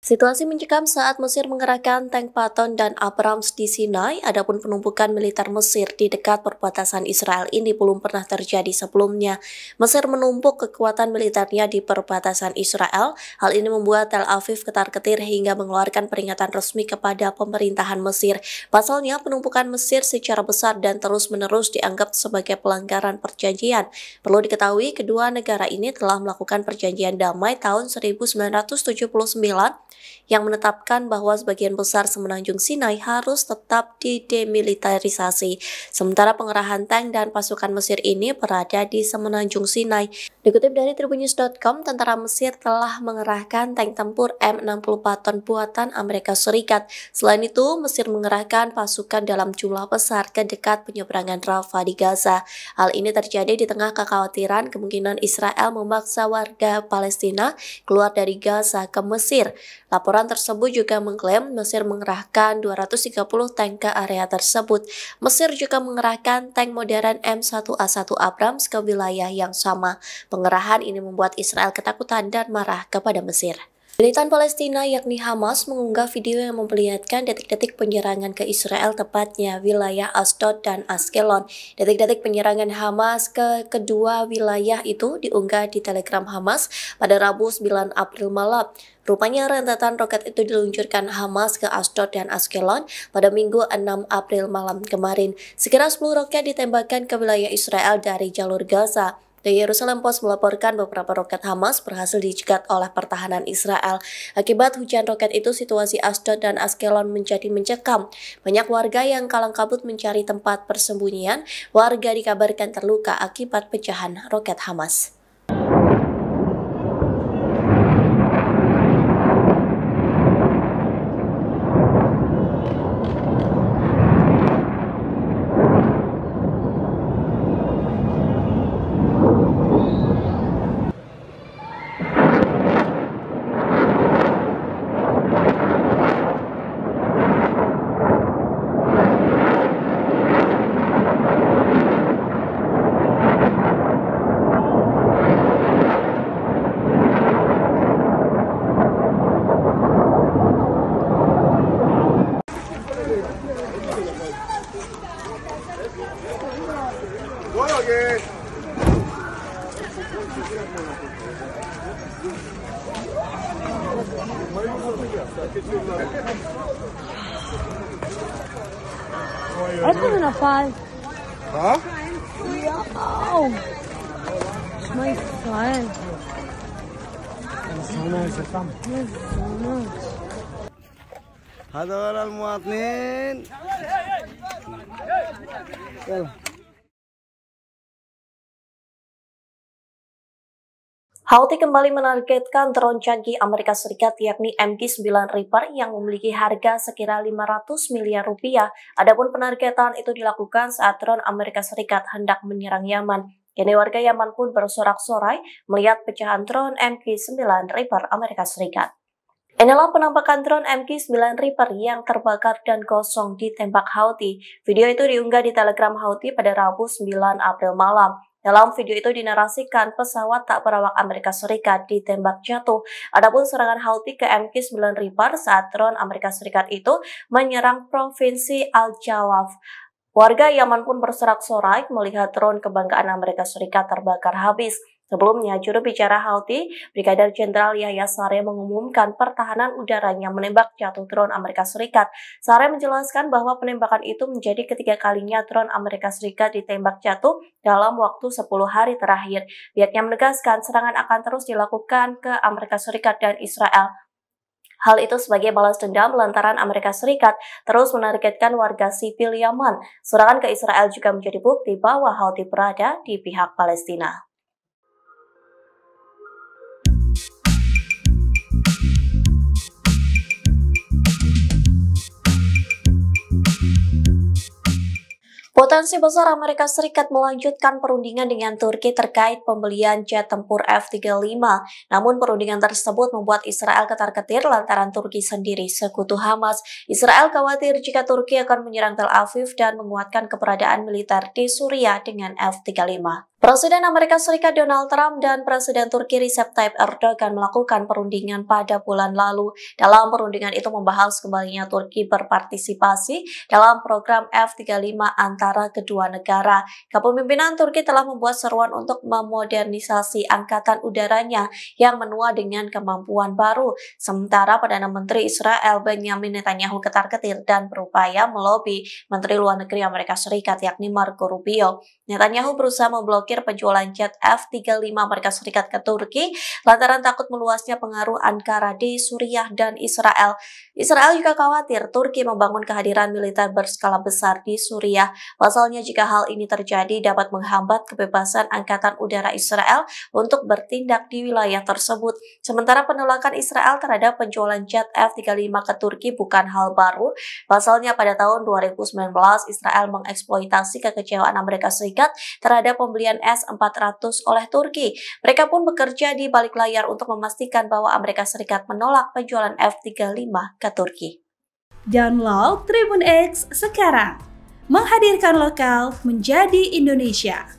Situasi mencekam saat Mesir mengerahkan tank Patton dan Abrams di Sinai, adapun penumpukan militer Mesir di dekat perbatasan Israel ini belum pernah terjadi sebelumnya. Mesir menumpuk kekuatan militernya di perbatasan Israel. Hal ini membuat Tel Aviv ketar-ketir hingga mengeluarkan peringatan resmi kepada pemerintahan Mesir. Pasalnya, penumpukan Mesir secara besar dan terus-menerus dianggap sebagai pelanggaran perjanjian. Perlu diketahui, kedua negara ini telah melakukan perjanjian damai tahun 1979 yang menetapkan bahwa sebagian besar semenanjung Sinai harus tetap didemilitarisasi. Sementara pengerahan tank dan pasukan Mesir ini berada di semenanjung Sinai. Dikutip dari Tribunnews.com, tentara Mesir telah mengerahkan tank tempur M60 Patton buatan Amerika Serikat. Selain itu, Mesir mengerahkan pasukan dalam jumlah besar ke dekat penyeberangan Rafah di Gaza. Hal ini terjadi di tengah kekhawatiran kemungkinan Israel memaksa warga Palestina keluar dari Gaza ke Mesir. Laporan tersebut juga mengklaim Mesir mengerahkan 230 tank ke area tersebut. Mesir juga mengerahkan tank modern M1A1 Abrams ke wilayah yang sama. Pengerahan ini membuat Israel ketakutan dan marah kepada Mesir. Militan Palestina yakni Hamas mengunggah video yang memperlihatkan detik-detik penyerangan ke Israel, tepatnya wilayah Ashdod dan Ashkelon. Detik-detik penyerangan Hamas ke kedua wilayah itu diunggah di Telegram Hamas pada Rabu 9 April malam. Rupanya rentetan roket itu diluncurkan Hamas ke Ashdod dan Ashkelon pada Minggu 6 April malam kemarin. Sekira 10 roket ditembakkan ke wilayah Israel dari jalur Gaza. The Jerusalem Post melaporkan beberapa roket Hamas berhasil dicegat oleh pertahanan Israel. Akibat hujan roket itu, situasi Ashdod dan Ashkelon menjadi mencekam. Banyak warga yang kalang kabut mencari tempat persembunyian. Warga dikabarkan terluka akibat pecahan roket Hamas. Esto es una fal. Huh? Yo! It's my fal. It's so nice. هذول المواطنين. يلا. Houthi kembali menargetkan drone canggih Amerika Serikat yakni MQ-9 Reaper yang memiliki harga sekira 500 miliar rupiah. Adapun penargetan itu dilakukan saat drone Amerika Serikat hendak menyerang Yaman. Kini warga Yaman pun bersorak-sorai melihat pecahan drone MQ-9 Reaper Amerika Serikat. Inilah penampakan drone MQ-9 Reaper yang terbakar dan kosong ditembak Houthi. Video itu diunggah di Telegram Houthi pada Rabu 9 April malam. Dalam video itu dinarasikan pesawat tak berawak Amerika Serikat ditembak jatuh. Adapun serangan Houthi ke MQ-9 Reaper saat drone Amerika Serikat itu menyerang provinsi Al-Jawaf. Warga Yaman pun bersorak-sorai melihat drone kebanggaan Amerika Serikat terbakar habis. Sebelumnya, juru bicara Houthi, Brigadir Jenderal Yahya Saree mengumumkan pertahanan udaranya menembak jatuh drone Amerika Serikat. Saree menjelaskan bahwa penembakan itu menjadi ketiga kalinya drone Amerika Serikat ditembak jatuh dalam waktu 10 hari terakhir. Pihaknya menegaskan serangan akan terus dilakukan ke Amerika Serikat dan Israel. Hal itu sebagai balas dendam lantaran Amerika Serikat terus menargetkan warga sipil Yaman. Serangan ke Israel juga menjadi bukti bahwa Houthi berada di pihak Palestina. Potensi besar Amerika Serikat melanjutkan perundingan dengan Turki terkait pembelian jet tempur F-35. Namun perundingan tersebut membuat Israel ketar-ketir lantaran Turki sendiri sekutu Hamas. Israel khawatir jika Turki akan menyerang Tel Aviv dan menguatkan keberadaan militer di Suriah dengan F-35. Presiden Amerika Serikat Donald Trump dan Presiden Turki Recep Tayyip Erdogan melakukan perundingan pada bulan lalu. Dalam perundingan itu membahas kembalinya Turki berpartisipasi dalam program F-35 antara kedua negara. Kepemimpinan Turki telah membuat seruan untuk memodernisasi angkatan udaranya yang menua dengan kemampuan baru. Sementara Perdana Menteri Israel Benjamin Netanyahu ketar-ketir dan berupaya melobi Menteri Luar Negeri Amerika Serikat yakni Marco Rubio. Netanyahu berusaha memblokir penjualan jet F-35 Amerika Serikat ke Turki lantaran takut meluasnya pengaruh Ankara di Suriah dan Israel. Israel juga khawatir Turki membangun kehadiran militer berskala besar di Suriah. Pasalnya jika hal ini terjadi dapat menghambat kebebasan angkatan udara Israel untuk bertindak di wilayah tersebut. Sementara penolakan Israel terhadap penjualan jet F-35 ke Turki bukan hal baru. Pasalnya pada tahun 2019 Israel mengeksploitasi kekecewaan Amerika Serikat terhadap pembelian S-400 oleh Turki. Mereka pun bekerja di balik layar untuk memastikan bahwa Amerika Serikat menolak penjualan F-35 ke Turki. Download Tribun X sekarang, menghadirkan lokal menjadi Indonesia.